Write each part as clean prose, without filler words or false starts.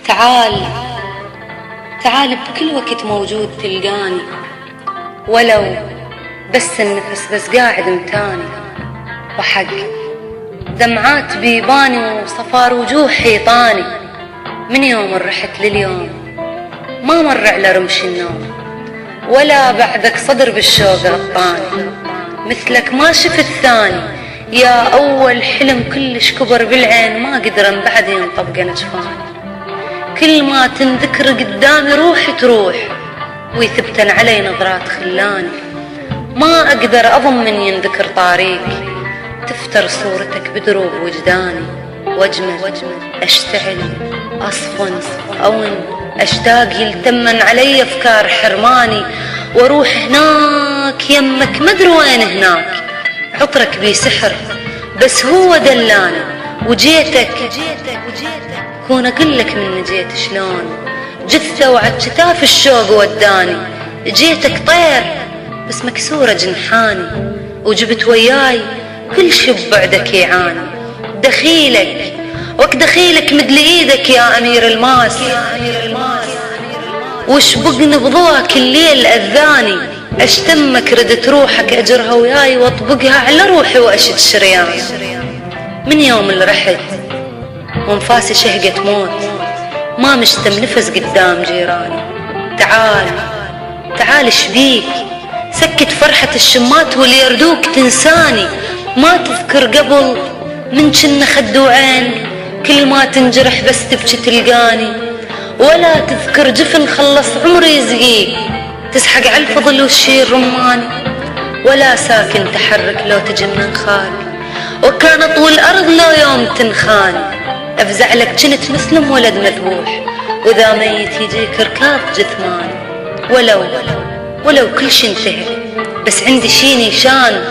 تعال تعال بكل وقت موجود تلقاني، ولو بس النفس بس قاعد متاني، وحق دمعات بيباني وصفار وجوه حيطاني. من يوم رحت لليوم ما مر على رمش النوم، ولا بعدك صدر بالشوق غطاني. مثلك ما شفت ثاني يا أول حلم كلش كبر بالعين، ما قدر بعد ينطبق نجفاني. كل ما تنذكر قدامي روحي تروح، ويثبتن علي نظرات خلاني. ما أقدر أضمن ينذكر طريقي، تفتر صورتك بدروب وجداني. واجمل أشتعل أصفن أون أشتاق يلتمن علي أفكار حرماني، واروح هناك يمك مدري وين هناك. عطرك بي سحر بس هو دلاني، وجيتك كون أقلك من جيت شلون. جثة وعد شتاف الشوق وداني، جيتك طير بس مكسورة جنحاني، وجبت وياي كل شي ببعدك يعاني. دخيلك وك دخيلك مدل ايدك يا امير الماس، وشبقني بضوك الليل اذاني. اشتمك ردت روحك اجرها وياي واطبقها على روحي واشد شريان. من يوم اللي رحت وانفاسي شهقت موت، ما مشتم نفس قدام جيراني. تعال تعال شبيك سكت فرحة الشمات واللي يردوك تنساني. ما تذكر قبل من كنا خدو عين، كل ما تنجرح بس تبكي تلقاني. ولا تذكر جفن خلص عمري يزقيك، تسحق على الفضل والشير رماني. ولا ساكن تحرك لو تجي من خالي، وكان طول الأرض لو يوم تنخاني. أفزع لك كنت مسلم ولد مذبوح، وإذا ميت يجيك ركاب جثماني. ولو كل شي انتهى بس عندي شي نيشان،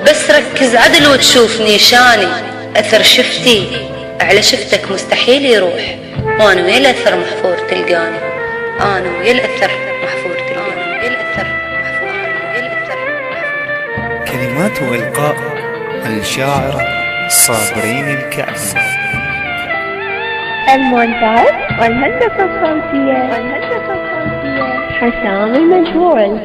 بس ركز عدل وتشوف نيشاني. أثر شفتي على شفتك مستحيل يروح، وأنا ويا الأثر محفور تلقاني. أنا ويا الأثر محفور تلقاني. كلمات وإلقاء الشاعرة صابرين الكأس. المونتاج والهندسة الصوتية حسام المجهول.